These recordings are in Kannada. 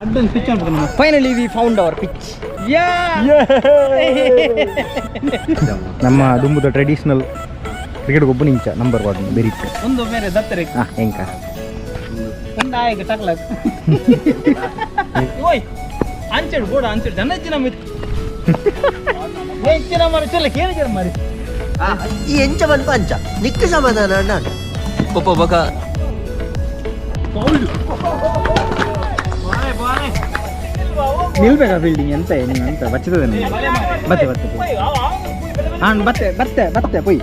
Finally we found our pitch. ನಮ್ಮ ದುಂಬುದ ಟ್ರೆಡಿಷನಲ್ ಕ್ರಿಕೆಟ್ ಒಬ್ಬನ ಇಂಚ ನಂಬರ್ 1 ಬೆರಿಟ್ ಒಂದು ಬೇರೆ ದತ್ತರೆ ಹೆಂಗ ಒಂದು ಆಯ್ಕೆ ಟಕ್ಲಕ್ ಓಯ್ ಅಂಚೆಡ್ ಗೋಡ ಅಂಚೆಡ್ ಜನಜ್ಜಿನ ಮಿತ್ ಹೆಚ್ಚಿನ ಮಾರಿ ಚಲ್ಲ ಕೇಳಿಗೆ ಮಾರಿ ಈ ಎಂಚ ಬಂತು ಅಂಚ ನಿಕ್ಕ ಸಮಾಧಾನ ಅಣ್ಣ ಪಪ್ಪ ಬಕ ಬೌಲ್ಡ್ ಬಾರೆ ಬಾರೆ ನಿಲ್ಬೇಕಾ ಫೀಲ್ಡಿಂಗ್ ಎಂತ ನೀವು ಅಂತ ಬಚ್ಚದ ಬತ್ತೆ ಬತ್ತೆ ಹಾಂ ಬತ್ತೆ ಬತ್ತೆ ಬತ್ತೆ ಪೊಯ್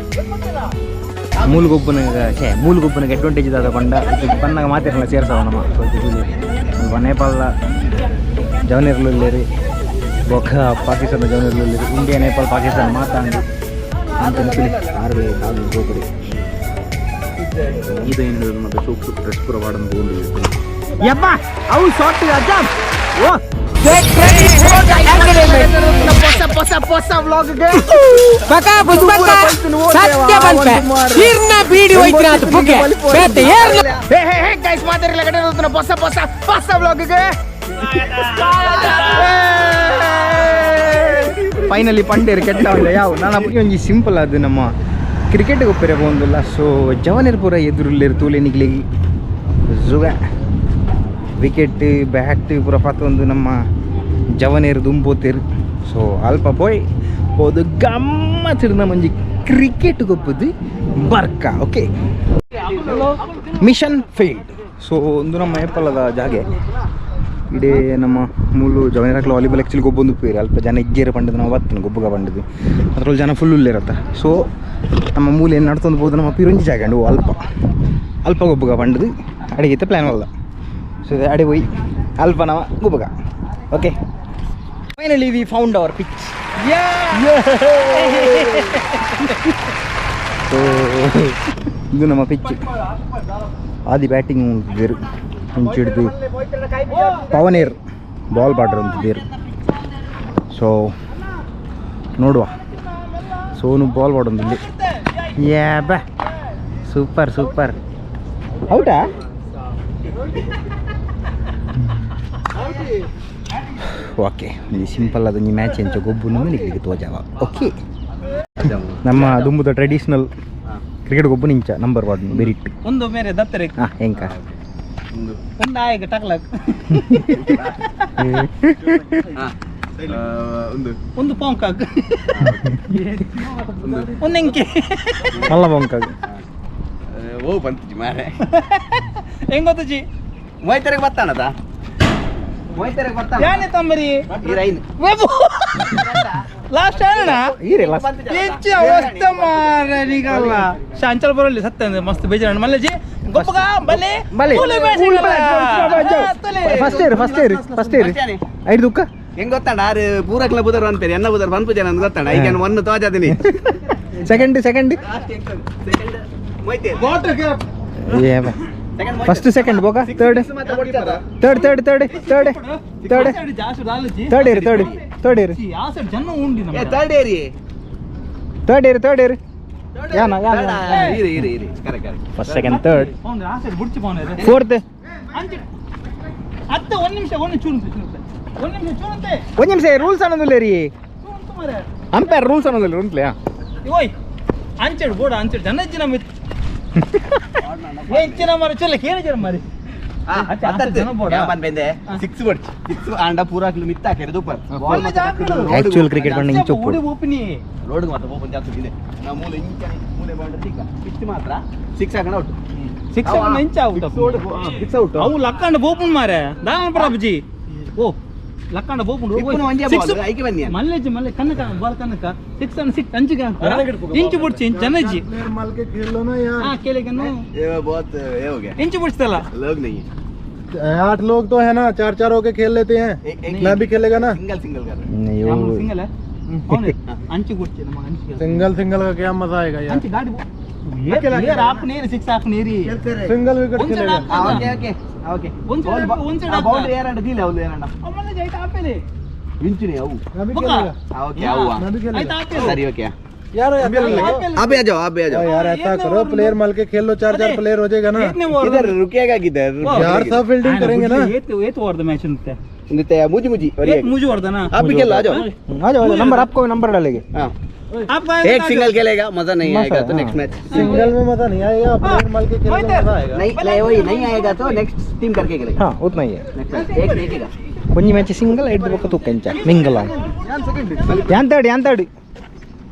ಮೂಲಗೊಬ್ಬನಿಗೆ ಅಡ್ವಾಂಟೇಜ್ ಇದಾದ ಬಂಡ ಬನ್ನಾಗ ಮಾತಿರಲ್ಲ ಸೇರ್ಸವ ನಮ್ಮ ನೇಪಾಳ ಜವನರ್ಲಲ್ಲಿ ಬೊಕ್ಕ ಪಾಕಿಸ್ತಾನ ಜವನರ್ಲಲ್ಲಿ ಇಂಡಿಯಾ ನೇಪಾಳ ಪಾಕಿಸ್ತಾನ ಮಾತಾಡಿ ಅಂತ ಆರ್ವೆ ಕಾಲು ಗೋಪುರಿ ಇದೇನು ಮತ್ತೆ ಸೂಕ್ತ ಡ್ರೆಸ್ ಪೂರ ವಾಡನ್ ಬೋಂದು ಯಪ್ಪ ಅವು ಶಾರ್ಟ್ ಅಜ್ಜಾಮ್ ಓ ಹೊಸ ವ್ಲಾಗ್ಗೆ ಬಕಾ ಬುಸ್ಬಕಾ ಸತ್ಯ ಬಂತೆ ಹಿರ್ನ ಬೀಡಿ ಹೋಯ್ತಿರ ಅಂತ ಬುಗ್ಗೆ ಬೇತೆ ಏರ್ಲ ಹೇ ಗೈಸ್ ಮಾತಾರಿಲ್ಲ ಗಡೆ ಹೋಗ್ತಾನೆ ಹೊಸ ವ್ಲಾಗ್ಗೆ ಫೈನಲಿ ಪಂಡೇರು ಕೆಟ್ಟ ಯಾವ ನಾನು ಒಂಜಿ ಸಿಂಪಲ್ ಅದು ನಮ್ಮ ಕ್ರಿಕೆಟ್ ಗೊಪ್ಪರೆ ಬಂದಿಲ್ಲ ಸೊ ಜವನರ್ ಪೂರ ಎದುರುಲ್ಲೇರು ತೂಲೆ ನಿಗ್ಲಿಗೆ ಜುಗ ವಿಕೆಟ್ ಬ್ಯಾಟ್ ಪೂರ ಪಾತೊಂದು ನಮ್ಮ ಜವನೇರು ದುಂಬೋತಿರು ಸೊ ಅಲ್ಪ ಪೋಯ್ ಹೋದು ಗಮ್ಮತ್ತಿರು ಮಂಜಿ ಕ್ರಿಕೆಟ್ ಗೊಪ್ಪದು ಬರ್ಕ ಓಕೆ ಮಿಷನ್ ಫೇಲ್ಡ್ ಸೊ ಒಂದು ನಮ್ಮ ಏಪಲ್ಲದ ಜಾಗೆ ಇಡೀ ನಮ್ಮ ಮೂಲು ಜವನೇರಾಕ್ಲ ವಾಲಿಬಾಲ್ ಆ್ಯಕ್ಚುಲಿ ಗೊಬ್ಬೊಂದು ಪೇರಿ ಅಲ್ಪ ಜನ ಇಜ್ಜೇರು ಪಂಡದು ನಾವು ಬರ್ತೇನೆ ಗೊಬ್ಬಗ ಪಂಡದು ಅದ್ರಲ್ಲಿ ಜನ ಫುಲ್ ಇರತ್ತೆ ಸೊ ನಮ್ಮ ಮೂಲೆ ಏನು ನಡ್ತೊಂದು ಹೋದು ನಮ್ಮ ಪಿರಂಜಿ ಜಾಗಂಡು ಅಲ್ಪ ಗೊಬ್ಬಗ ಪಂಡದು ಅಡಿಗೆ ಪ್ಲ್ಯಾನ್ ಅಲ್ಲ ಸೊ ಅಡಿ ಹೋಯ್ ಅಲ್ಪ ನಾವು ಗೊಬ್ಬಗ okay finally we found our pitch so ಇದು ನಮ್ಮ ಪಿಚ್ ಆದಿ ಬ್ಯಾಟಿಂಗ್ ಅಂತಿದ್ದೇರು ಮುಂಚಿಡ್ದು ಪವನೇರ್ ಬಾಲ್ ಬಾಡ್ರ್ ಅಂತಿದ್ದೇರು ಸೊ ನೋಡುವ ಸೋನು ಬಾಲ್ ಬಾಡೊಂದಿಲ್ಲಿ ಬಾ ಸೂಪರ್ ಹೌದಾ ಓಕೆ ಈ ಸಿಂಪಲ್ ಅದು ಈ ಮ್ಯಾಚ್ ಎಂಚ ಗೊಬ್ಬು ನಿಗ್ಲಿಕ್ಕೆ ತೋಜಾವ ಓಕೆ ನಮ್ಮ ದುಂಬುದ ಟ್ರೆಡಿಷನಲ್ ಕ್ರಿಕೆಟ್ ಗೊಬ್ಬು ಇಂಚ ನಂಬರ್ 1 ಬೆರಿಟ್ ಒಂದು ಬೇರೆ ದತ್ತರೆ ಹೆಂಗ ಒಂದು ಆಯ್ಕೆ ಟಕ್ಲಕ್ ಒಂದು ಪೌಂಕಾಕ್ ಒಂದು ಎಂಕೆ ಅಲ್ಲ ಪೌಂಕಾಕ್ ಓ ಬಂತು ಮಾರೆ ಹೆಂಗ್ ಗೊತ್ತಜಿ ಮೊಯ್ತರಿಗೆ ಬರ್ತಾನದ ಮೊಯ್ತರಿಗೆ ಬರ್ತಾನ ಯಾನೆ ತಂಬರಿ ಈ ರೈನ್ ಲಾಸ್ಟ್ ಅಣ್ಣ ಹೆಚ್ಚು ಅವಸ್ಥೆ ಮಾರನಿಗಲ್ಲ ಶಾಂಚಲ್ ಬರಲಿ ಸತ್ತ ಮಸ್ತ್ ಬೇಜಾರ ಮಲ್ಲಜಿ ಗೊಬ್ಬಗ ಬಲೆ ಫಸ್ಟ್ ಇಯರ್ ಐದು ದುಃಖ ಹೆಂಗ್ ಗೊತ್ತಾಡ ಆರು ಪೂರಕ್ಲ ಬುದರ್ ಅಂತಾರೆ ಎನ್ನ ಬುದರ್ ಬಂದ್ಪೂಜೆ ನನ್ ಗೊತ್ತಾಡ ಈಗ ಒಂದು ತೋಜಾದಿನಿ ಸೆಕೆಂಡ್ ಫಸ್ಟ್ ಸೆಕೆಂಡ್ ಬೋಗ ಥರ್ಡ್ ಇಯರ್ ಯಾನ ಫಸ್ಟ್ ಸೆಕೆಂಡ್ ಥರ್ಡ್ ಫೋರ್ತ್ ಒಂದು ನಿಮಿಷ ರೂಲ್ಸ್ ಅನ್ನೋದಿಲ್ಲ ರೀ ಅಂಪೈರ್ ರೂಲ್ಸ್ ಅನ್ನೋದಿಲ್ಲ ರೂಲ್ಸ್ಲೇ ಅಂಚೆಡ್ ಗೋಡ ಅಂಚೆಡ್ ಜನಜ್ಜಿನ ಮಿತ್ ಹೆಚ್ಚಿನ ಮಾರಿ ಚಲ್ಲ ಕೇಳಿಗೆ ಮಾರಿ ಆಕ್ಚುಯಲ್ ಕ್ರಿಕೆಟ್ ಬಂಡ ಇಂಚ ರೋಡ್ ಮಾತ್ರ ಓಪನ್ ಜಾಸ್ತಿ ಇದೆ ನಾವು ಮೂಲೆ ಮೂಲೆ ಬಾಂಡ ಪಿಚ್ ಮಾತ್ರ 6 ಹಾಕಣ ಔಟ್ 6 ಹಾಕಣ ಇಂಚ ಔಟ್ ಅವು ಲಕ್ಕಂಡ ಬೋಪನ್ ಮಾರೆ ದಾನ ಪ್ರಭುಜಿ ಓ ಲಕ್ಕಂಡ ಬೋಪನ್ ಮಲ್ಲೆ ಕನ್ನಕ ಬಾಲ್ ಕನ್ನಕ 6 and 6 ಅಂಚಿಗೆ ಇಂಚು ಬಿಡ್ಸಿ ಜನಜ್ಜಿ ಕೇಳಿಗೆ इंच पूछता लोग नहीं है 8 लोग तो है ना 4 होके खेल लेते हैं मैं भी खेलेगा ना सिंगल कर सिंगल है अंची कुछ सिंगल का क्या मजा आएगा यार अंची गाड़ी ये आप नहीं 6 आप नहीं रही सिंगल विकेट खेलेगा ओके वन से बाउंड्री यार डील है उले यार अमल जाइता आपे ले इंच नहीं आऊ मैं भी खेलेगा ओके आऊ मैं भी खेलेगा सरी ओके यार आप भी आ जाओ, आप भी आ जाओ यार ऐसा करो, प्लेयर मल के खेल लो, 4 प्लेयर हो जाएगा ना किधर रुकेगा किधर यार, सब फील्डिंग करेंगे ना ಏತು ಹೊಡೆದ ಮ್ಯಾಚ್ ಇರುತ್ತೆ मुझे मुझे मुझे ಹೊಡೆದ ना आप भी खेल लो, आ जाओ आ जाओ नंबर आपको नंबर डालेंगे हाँ आप एक सिंगल खेलेगा मजा नहीं आएगा तो नेक्स्ट मैच सिंगल में मजा नहीं आएगा, प्लेयर मल के खेलने में मजा आएगा। नहीं वही नहीं आएगा तो नेक्स्ट टीम करके खेलेगा हाँ उतना ही है नेक्स्ट एक देखेगा ಒಂಜಿ ಮ್ಯಾಚ್ ಸಿಂಗಲ್ 5 ಪಕ್ಕ ತೂಕೆಂಚ ಮಿಂಗಲ್ ಯಾಂತಾಡಿ ಯಾಂತಾಡಿ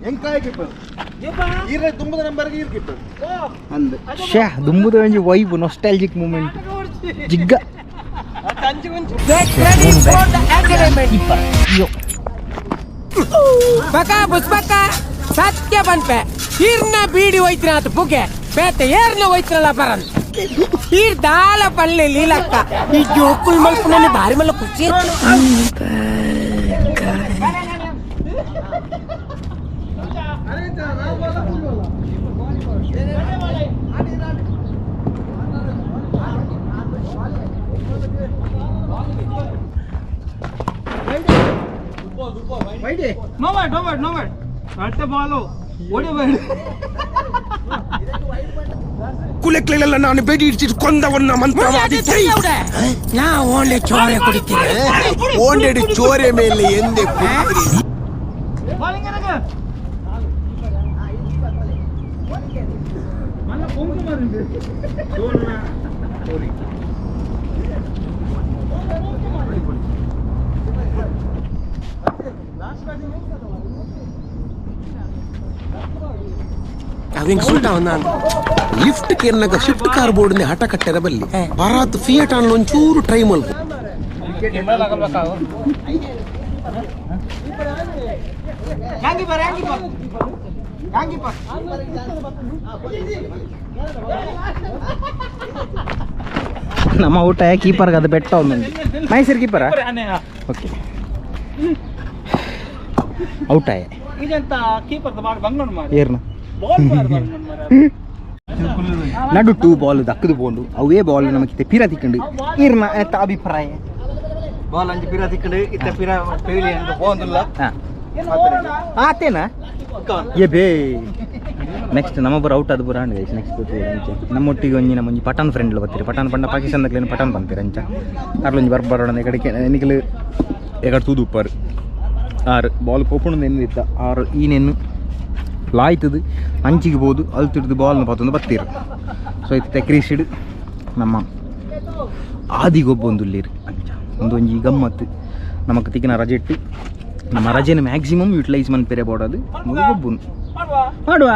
ಎಂಕಾಯ ಕೀಪರ್ ಇರೆ ತುಂಬದ ನಂಬರ್ ಗೆ ಇರ್ ಕೀಪರ್ ಅಂದ ಶ್ಯಾ ದುಂಬುದ ಒಂಜಿ ವೈಬ್ ನೊಸ್ಟಾಲ್ಜಿಕ್ ಮೂಮೆಂಟ್ ಜಿಗ್ಗ Get ready for the agreement. Baka bus baka satya banpe. Hirna bidi hoitratu buge. Pete yerna hoitrala paran. Hir dala palle lilakka. Ee jokul malpunani bari mala kuchi. No bad. ಅಷ್ಟೇ ಬಾಲು ಹೊಡಿಬೇಡಿ. ಕುಲೆಕ್ಲೆಲ್ಲ ನಾನು ಬೇಡಿ ಇಡ್ತಿದ್ದು ಕೊಂದವನ್ನ ಮಂತ್ರವಾದಿ ನಾ ಓಂಡೆ ಚೋರೆ ಕುಡಿತೀನಿ. ಓಂಡೆಡಿ ಚೋರೆ ಮೇಲೆ ಎಂದೆ ಬಾಲಿಂಗ್ ಏನಕ್ಕೆ? ಮಲ್ಲ ಪೊಂಕು ಮಾರಿಂದೆ. ಸೋಲ್ನ ಸೋರಿ. ಅವಿಂಗ್ ಸುಲ್ಟಾ ನಾನು ಲಿಫ್ಟ್ ಕೇರ್ನಾಗ ಶಿಫ್ಟ್ ಕಾರ್ ಬೋರ್ಡ್ ನೆ ಹಠ ಕಟ್ಟೆರ ಬಲ್ಲಿ ಬರಾತ್ ಫಿಯಟ್ ಅನ್ ಒಂಚೂರು ಟ್ರೈ ಮಲ್ಪು ನಮ್ಮ ಊಟ ಕೀಪರ್ಗೆ ಅದು ಬೆಟ್ಟ ಒಂದು ಮೈಸೂರು ಕೀಪರ ಓಕೆ ಔಟ್ ಆಯ ಇದಂತ ಕೀಪರ್ ಬಂಗೋಣ ಮಾಡಿ ಏರ್ನ ಬಾಲ್ ಮಾರ್ ನಡು 2 ಬಾಲ್ ದಕ್ಕದು ಬೋಂಡು ಅವೇ ಬಾಲ್ ನಮಗೆ ಪಿರ ತಿಕ್ಕಂಡು ಇರ್ನ ಎತ್ತ ಅಭಿಪ್ರಾಯ ಬಾಲ್ ಅಂಜಿ ಪಿರ ತಿಕ್ಕಂಡು ಇತ್ತ ಪಿರ ಪೇಲಿ ಅಂತ ಹೋಂದಿಲ್ಲ ಆತೇನಾ ಏ ಬೇ ನೆಕ್ಸ್ಟ್ ನಮ್ಮೊಬ್ಬರು ಔಟ್ ಅದು ಬರಾಂಡ್ ಗೈಸ್ ನೆಕ್ಸ್ಟ್ ನಮ್ಮೊಟ್ಟಿಗೆ ಒಂಜಿ ನಮ್ಮೊಂಜಿ ಪಠಾನ್ ಫ್ರೆಂಡ್ ಬರ್ತೀರಿ ಪಠಾನ್ ಪಂಡ ಪಾಕಿಸ್ತಾನದಾಗಲೇನು ಪಠಾನ್ ಬಂತೀರಿ ಅಂಚ ಅರ್ಲೊಂಜಿ ಬರ್ಬಾರೋಣ ಈ ಕಡೆಗೆ ನಿಖಿಲ್ ಎಗಡ್ ತೂದು ಉಪ್ಪಾರು 6 ಬಾಲ್ ಪೋಪುಣ ನೆನ್ನಿತ್ತ 6 ಈ ನೆನ್ನು ಲಾಯ್ತದು ಅಂಚಿಗೆ ಬೋದು ಅಲ್ತಿಡ್ದು ಬಾಲ್ನ ಪತ್ತೊಂದು ಬತ್ತೀರು ಸೊ ಇತ್ತೆ ಕ್ರೀಸಿಡ್ ನಮ್ಮ ಆದಿಗೊಬ್ಬ ಒಂದುಲ್ಲಿರು ಅಂಚ ಒಂದೊಂಜಿ ಗಮ್ಮತ್ತು ನಮಕ್ ತಿಕ್ಕಿನ ರಜೆ ಇಟ್ಟು ನಮ್ಮ ರಜೆನ ಮ್ಯಾಕ್ಸಿಮಮ್ ಯುಟಿಲೈಸ್ ಮನ್ಪೇರೆ ಬೋಡೋದು ಗೊಬ್ಬನು ಮಾಡುವ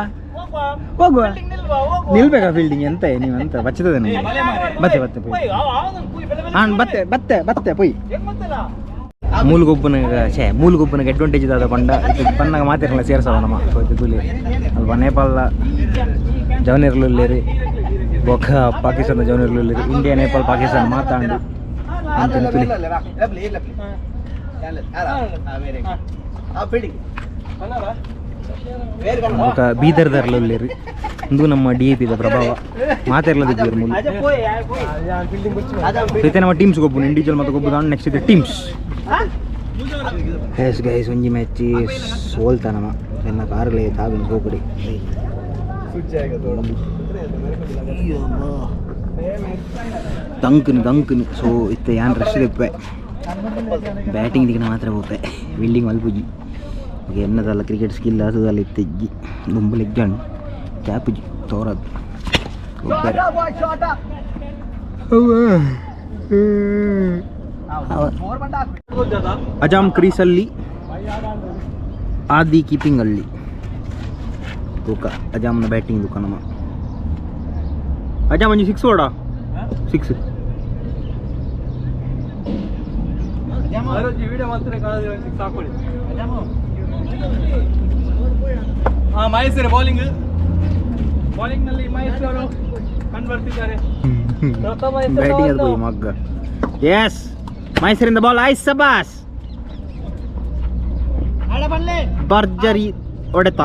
ಹೋಗುವ ನಿಲ್ಬೇಕಾ ಫೀಲ್ಡಿಂಗ್ ಎಂತ ನೀವು ಅಂತ ಬಚ್ಚದ ಬತ್ತೆ ಬತ್ತೆ ಪೊಯ್ ಹಾಂ ಬತ್ತೆ ಬತ್ತೆ ಬತ್ತೆ ಪೊಯ್ ಮೂಲಗೊಬ್ಬನಿಗೆ ಅಡ್ವಾಂಟೇಜ್ ಇದಾದ ಪಂಡ ಪನ್ನಾಗ ಮಾತಿರಲ್ಲ ಸೇರ್ಸವ ನಮ್ಮ ತುಲಿ ಅಲ್ಪ ನೇಪಾಳ ಜವನಿರ್ಲಿರಿ ಬೊಕ್ಕ ಪಾಕಿಸ್ತಾನ ಜವನಿರ್ಲಿರಿ ಇಂಡಿಯಾ ನೇಪಾಳ ಪಾಕಿಸ್ತಾನ ಮಾತಾಡು ಅಂತ ತುಲಿ ఒక ಬೀದರ್ದಾರ್ಲಿರಿ ಒಂದು ನಮ್ಮ DAP ದ ಪ್ರಭಾವ ಮಾತಿರ್ಲದಿದ್ದೀರಿ ಮೂಲ ಸೈತೆ ನಮ್ಮ ಟೀಮ್ಸ್ ಗೊಬ್ಬು ಇಂಡಿವಿಜುವಲ್ ಮತ್ತು ಗೊಬ್ಬು ನೆಕ್ಸ್ಟ್ ಇದೆ ಟೀಮ್ಸ್ ಎಸ್ ಗೈಸ್ ಒಂಜಿ ಮ್ಯಾಚ್ ಸೋಲ್ತಾ ನಮ್ಮ ಎನ್ನ ಕಾರ್ಗಳೇ ತಾಗಿನ ಹೋಗಡಿ ದಂಕನು ಸೊ ಇತ್ತ ಯಾನ್ ರಶ್ ಇಪ್ಪೆ ಬ್ಯಾಟಿಂಗ್ ದಿನ ಮಾತ್ರ ಹೋಗ್ತೆ ಫೀಲ್ಡಿಂಗ್ ಮಲ್ಪುಜಿ ಓಕೆ ಎನ್ನದಲ್ಲ ಕ್ರಿಕೆಟ್ ಸ್ಕಿಲ್ ಅದಲ್ಲ ಇತ್ತಿಜ್ಜಿ ದುಂಬಲಿಗ್ಗಣ್ಣು ಕ್ಯಾಪುಜಿ ತೋರದು ಅಜಾಮ್ ಕ್ರೀಸಲ್ಲಿ ಆದಿ ಕೀಪಿಂಗ್ ಅಲ್ಲಿ ತೂಕ ಅಜಾಮ್ನ ಬ್ಯಾಟಿಂಗ್ ತೂಕ ನಮ್ಮ ಅಜಾಮ್ ಒಂಜಿ 6 ಓಡಾ 6 ವಿಡಿಯೋ ಮಾಡ್ತಾರೆ ಸಾಕೊಳ್ಳಿ ಮಹೇಶ್ವರ ಬೌಲಿಂಗ್ ನಲ್ಲಿ ಮಹೇಶ್ವರ ಕಂಡು ಬರ್ತಿದ್ದಾರೆ ಬ್ಯಾಟಿಂಗ್ ಅದು ಮಗ್ಗ ಎಸ್ ಮಹೇಶ್ವರಿಂದ ಬಾಲ್ ಐಸ್ ಸಬಾಸ್ ಭರ್ಜರಿ ಹೊಡೆತ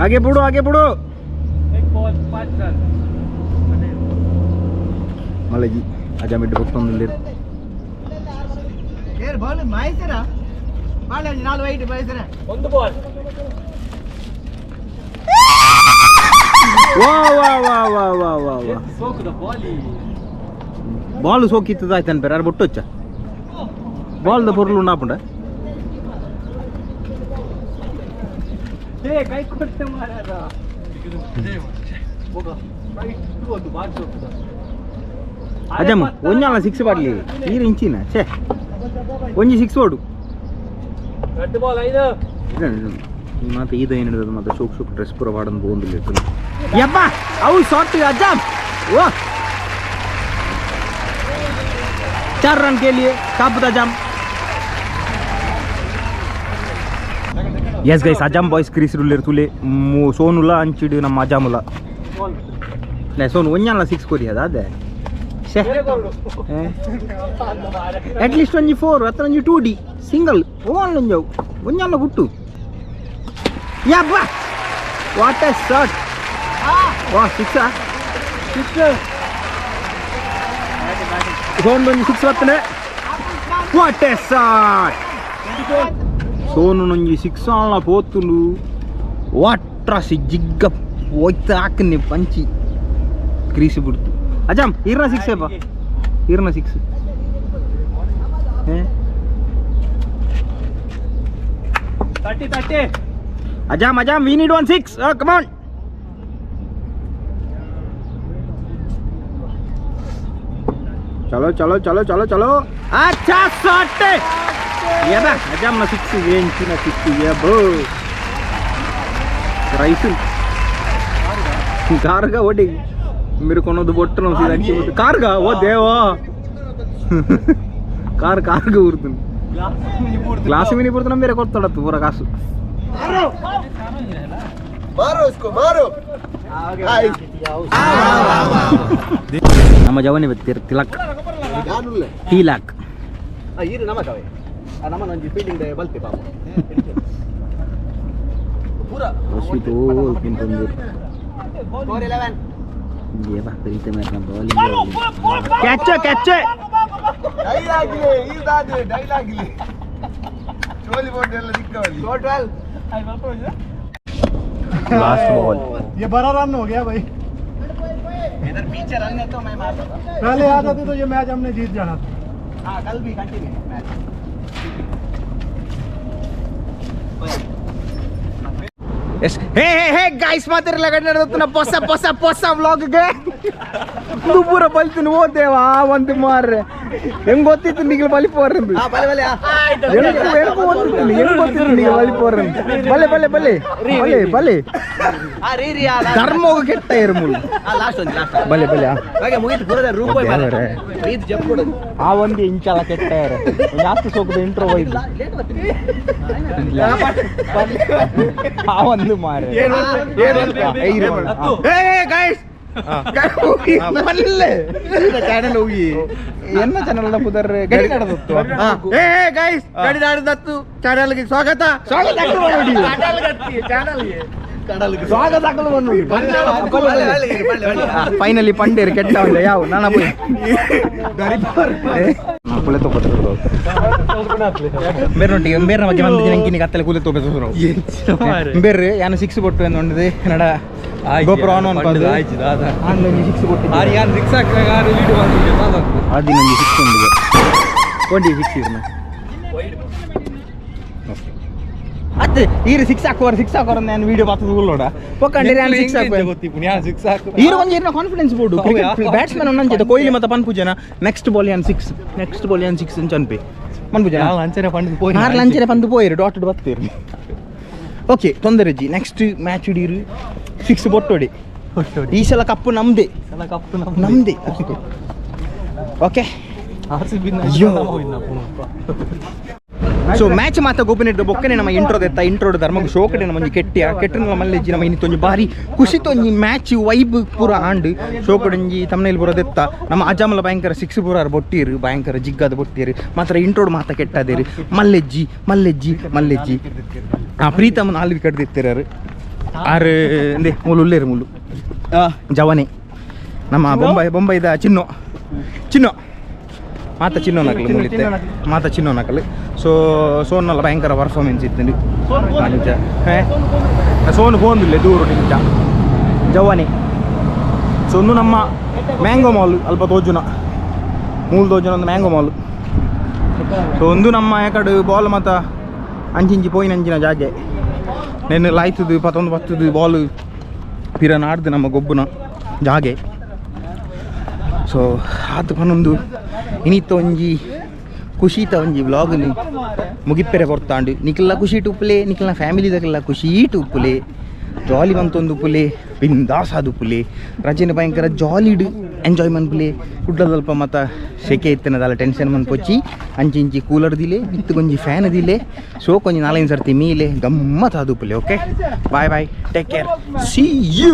ಆಗೆ ಬಿಡು ಮಲಗಿ ಅಜಾಮಿಟ್ಟು ಹೋಗ್ತೊಂದಿಲ್ಲ ಒಂದು ಬಾಲ್ ವಾ ವಾ ವಾ ವಾ ವಾ ವಾ ವಾ ಸೋಕುದ ಬಾಲಿ ಬಾಲ್ ಸೋಕಿತ್ತದ ಆಯ್ತಾನೆ ಬೇರೆ ಯಾರು ಬೊಟ್ಟೊಚ್ಚ ಬಾಲ್ದ ಪೊರ್ಲು ಉಂಡಾಪುಂಡ ಕೈ ಕೊಟ್ಟೆ ಮಾರಾದ ಒಂದು ಬಾಲ್ ಸೋಕುದ ಅಜಮ್ಮ ಒಂಜಾಲ 6 ಬಾಡ್ಲಿ ನೀರು ಇಂಚಿನ ಛೇ ಒಂಜಿ 6 ಓಡು ರೆಡ್ ಬಾಲ್ 5 ಮತ್ತೆ ಇದು ಏನು ಹೇಳಿದ್ರು ಮತ್ತೆ ಶೋಕ್ ಶೋಕ್ ಡ್ರೆಸ್ ಪೂರ ಬಾಡನ್ ಬೋಂದಿಲ್ಲ ಇತ್ತು ಯಪ್ಪ ಅವು ಶಾರ್ಟ್ ಅಜ್ಜಮ್ ಓ 4 रन के लिए काबूता जम यस गाइस अजम बॉयज क्रीस रूलर तुले सोनुला अंचिड ನಮ್ಮ ಅಜಾಮುಲ ಲೆ ಸೋನು ಒಂಜಾಲ 6 ಕೊರಿ ಅದಾದೆ ಶೇ at least ಒಂಜಿ 4 ಅತ್ರ ಒಂಜಿ 2D ಸಿಂಗಲ್ ಓನ್ ಒಂಜಾವು ಒಂಜಾಲ ಗುಟ್ಟು ಯಬ್ಬ ವಾಟ್ ಎ ಶಾಟ್ ವಾ 6 ಸೋನು ಒಂಜಿ 6 ಬರ್ತನೆ ವಾಟ್ ಎ ಶಾಟ್ ಸೋನು ಒಂಜಿ 6 ಆಲ ಪೋತುಂಡು ವಾಟ್ರಾಸಿ ಜಿಗ್ಗ ಒಯ್ತ ಹಾಕನೆ ಪಂಚಿ ಕ್ರೀಸ್ ಬಿಡ್ತು ಅಜಾಮ್ ಈರ್ನ 6 ಏಪ ಈರ್ನ 6 30 Azam Azam we need 1 6 come on चलो चलो चलो चलो चलो अच्छा शॉट ये बा अजम ना 6 वेंची ना 6 ये ब्रो राइस कारगा ओडी मेरे कोनोದು ಬೊಟ್ಟನ ಸಿದಾಕಿ ಕಾರ್ಗ ಓ ದೇವಾ ಕಾರ್ಗ ಉರ್ದು ಗ್ಲಾಸ್ ಮಿನಿ ಪುರ್ತು ಬೇರೆ ಕೊಡ್ತಾಡತ್ತು ಪೂರ ಕಾಸು मारो इसको मारो ನಮ್ಮ ಜವನಿ ತಿಲಕ್ ಯಾನುಲ್ಲ ತಿಲಕ್ ಇರು ನಮಗವೆ ನಮ್ಮನ ಒಂಜಿ ಫೀಲ್ಡಿಂಗ್ ದ ಬಲ್ತೆ ಪಾಪ ಪೂರ ರಶೀದು ಕಿಂತಂದಿರು ಸ್ಕೋರ್ 11 ये बा प्रीत में अपना बॉलिंग कैच ಡೈಲಾಗ್ ಇದಾದೆ ಡೈಲಾಗ್ ಇಲ್ಲಿ ಚೋಲಿ ಬೋರ್ಡ್ ಎಲ್ಲ ದಿಕ್ಕವಲ್ಲಿ ಸ್ಕೋರ್ 12 लास्ट बॉल ये बड़ा रन हो गया भाई इधर पीछे रन है तो मैं मारता था पहले आ जाती तो ये मैच हमने जीत जाना था हाँ कल भी continue match yes hey guys ಮಾತ್ರ ಲಗಡನದತ್ತನ ಹೊಸ ವ್ಲಾಗ್ ಗೆ ಇದು ಪೂರ ಬಲ್ತಿನ ಓ ದೇವಾ ಒಂದು ಮಾರ್ರೆ ಹೆಂಗ್ ಗೊತ್ತಿತ್ತು ನಿಮಗೆ ಬಲಿಪೋರಂದು हाँ भले भले ಹೆಂಗ್ ಗೊತ್ತಿತ್ತು ನಿಮಗೆ ಬಲಿಪೋರಂದು ಬಲೆ हाँ री री ಧರ್ಮ ಹೋಗ ಕೆಟ್ಟ ಇರ್ಮುಲ್ हाँ लास्ट ಒಂದು लास्ट ಬಲೆ ಹಾಗೆ ಮುಗಿತು ಪೂರದ ರೂಪ ದೇವರೇ. ಪ್ರೀತ್ ಜಪ್ ಕೊಡು ಆ ಒಂದು ಇಂಚಲ ಕೆಟ್ಟ ಇರ ಜಾಸ್ತಿ ಸೋಕದ ಇಂಟ್ರೋ ಹೋಯ್ತು ಲೇಟ್ ಬರ್ತೀನಿ ಆ ಒಂದು ಮಾರ್ರೆ ಗೈಸ್ ಚಾನಲ್ ಹೋಗಿ ಎನ್ನ ಚಾನಲ್ ಪುದರ್ ಗಡಿನಾಡದತ್ತು ಗೈಸ್ ಗಡಿನಾಡದತ್ತು ಚಾನಲ್ಗೆ ಸ್ವಾಗತ ಸ್ವಾಗತ ಫೈನಲಿ ಪಂಡೇರು ಕೆಟ್ಟ ಯಾವ ನಾನು ಕುಲೆ ತಗೋತಾರೆ ಬೇರೆ ಬೇರೆ ಬಗ್ಗೆ ಮಂದಿ ಜನ ಕತ್ತಲೆ ಕೂಲೆ ತಗೋತಾರೆ ಬೇರೆ ಯಾನು 6 ಕೊಟ್ಟು ಎಂದು ಹೊಂದಿದೆ ನಡ ಗೊಬ್ಬರ ಆನ್ ಅನ್ಕೊಂಡು ಆನ್ಲೈನ್ 6 ಕೊಟ್ಟು ಯಾರು 6 ಹಾಕಿದಾಗ ಅದು ನನಗೆ 6 ಒಂದಿದೆ 26 ಇರ್ನ ಅತ್ತೆ ಈರು 6 ಹಾಕೋರ ನಾನು ವಿಡಿಯೋ ಬಾತು ನೋಡ ಪಕ್ಕಂಡೆ ನಾನು 6 ಹಾಕೋ ಈರು ಒಂದು ಇರ್ನ ಕಾನ್ಫಿಡೆನ್ಸ್ ಬೋರ್ಡು ಬ್ಯಾಟ್ಸ್ಮನ್ ಅನ್ನಂಚಿದ ಕೊಹ್ಲಿ ಮತ್ತು ಪನ್ಪೂಜನ ನೆಕ್ಸ್ಟ್ ಬಾಲ್ ಯಾನ್ 6 ಅಂತ ಅನ್ಪಿ ಪನ್ಪೂಜನ ಲಂಚನೆ ಪಂದು ಪೋಯಿರು ಡಾಟೆಡ್ ಬತ್ತೀರಿ ಓಕೆ ತೊಂದರೆ ಜಿ ನೆಕ್ಸ್ಟ್ ಮ್ಯಾಚ್ ಹಿಡೀರು 6 ಬೊಟ್ಟೊಡಿ ಈ ಸಲ ಕಪ್ಪು ನಮ್ದೇ ಓಕೆ ಸೊ ಮ್ಯಾಚ್ ಮಾತ ಗೋಪನಿಡ್ದು ಬೊಕ್ಕನೆ ನಮ್ಮ ಇಂಟ್ರೋಡ್ ಧರ್ಮಕ್ಕೆ ಶೋಕಡೆ ನಮ್ಮ ಕೆಟ್ಟಿನ ಮಲ್ಲೆಜ್ಜಿ ನಮ್ಮ ಇನ್ನಿತ್ತೊಂದು ಬಾರಿ ಖುಷಿತೊಂಜಿ ಮ್ಯಾಚ್ ವೈಬ್ ಪೂರ ಆಂಡ್ ಶೋಕಡಂಜಿ ತಮ್ಮನೇಲಿ ಬರೋದೆತ್ತ ನಮ್ಮ ಅಜಾಮಲ ಭಯಂಕರ 6 ಪೂರ ಬೊಟ್ಟಿರು ಭಯಂಕರ ಜಿಗ್ಗಾದ ಬೊಟ್ಟಿರು ಮಾತ್ರ ಇಂಟ್ರೋಡ್ ಮಾತ ಕೆಟ್ಟದಿರು ಮಲ್ಲೆಜ್ಜಿ ಪ್ರೀತಮ್ 4 ವಿಕೆಟ್ ದಿತ್ತಿರಾರು ಆರು ಎಂದೇ ಮುಳ್ಳು ಮುಳ್ಳು ಜವನೆ ನಮ್ಮ ಬೊಂಬೈದ ಚಿನ್ನು ಮಾತ ಚಿನ್ನೋನಕಲ್ ಮುಳಿತೆ ಮಾತ ಚಿನ್ನೋನಕಲ್ ಸೊ ಸೋನ್ನಲ್ಲ ಭಯಂಕರ ಪರ್ಫಾರ್ಮೆನ್ಸ್ ಇತ್ತು ಅಂಚ ಸೋನು ಹೋಂದಿಲ್ಲ ದೂರು ನಿಂಚ ಜವಾನಿ ಸೊ ಒಂದು ನಮ್ಮ ಮ್ಯಾಂಗೋ ಮಾಲ್ ಅಲ್ಪ ತೋಜುನ ಮೂಲ ತೋಜುನ ಒಂದು ಮ್ಯಾಂಗೋ ಮಾಲ್ ಸೊ ಒಂದು ನಮ್ಮ ಯಾಕಡೆ ಬಾಲ್ ಮತ್ತು ಅಂಚಿಂಚಿ ಪೋಯಿನಂಚಿನ ಜಾಗೆ ನೆನ್ನೆ ಲಾಯ್ತದು 11 ಬಾಲ್ ಪಿರ ನಾಡ್ದು ನಮ್ಮ ಗೊಬ್ಬನ ಜಾಗೆ ಸೊ ಆತು ಪನ್ನೊಂದು ಇನಿತ್ತ ಒಂಜಿ ಖುಷಿತ ಒಂಜಿ ವ್ಲಾಗ್ನಿ ಮುಗಿಪ್ಪೆರೆ ಕೊರ್ತಾಂಡು ನಿಕ್ಲೆಲ್ಲ ಖುಷಿ ಉಪ್ಪುಲೆ ನಿಕ್ಲೆಲ್ಲ ಫ್ಯಾಮಿಲಿದಾಗೆಲ್ಲ ಖುಷಿ ಉಪ್ಪುಲೆ ಜಾಲಿ ಬಂತೊಂದು ಉಪ್ಪುಲೆ ಬಿಂದಾಸ್ ಆದ ಉಪ್ಪುಲೆ ರಜೆನ ಭಯಂಕರ ಜಾಲಿಡ್ ಎಂಜಾಯ್ ಮನ್ಪುಲೆ ಕುಡ್ಲದಲ್ಪ ಮತ್ತು ಸೆಕೆ ಇತ್ತಿನದಲ್ಲ ಟೆನ್ಷನ್ ಮನ್ಪೊಚ್ಚಿ ಅಂಚಿ ಕೂಲರ್ ದಿಲೆ ಇತ್ತು ಕೊಂಚಿ ಫ್ಯಾನ್ ದಿಲೆ ಸೊ ಕೊಂಚ 4-5 ಸರ್ತಿ ಮೀಲೆ ಗಮ್ಮತ್ ಆದ ಉಪ್ಪುಲೆ okay bye take care see you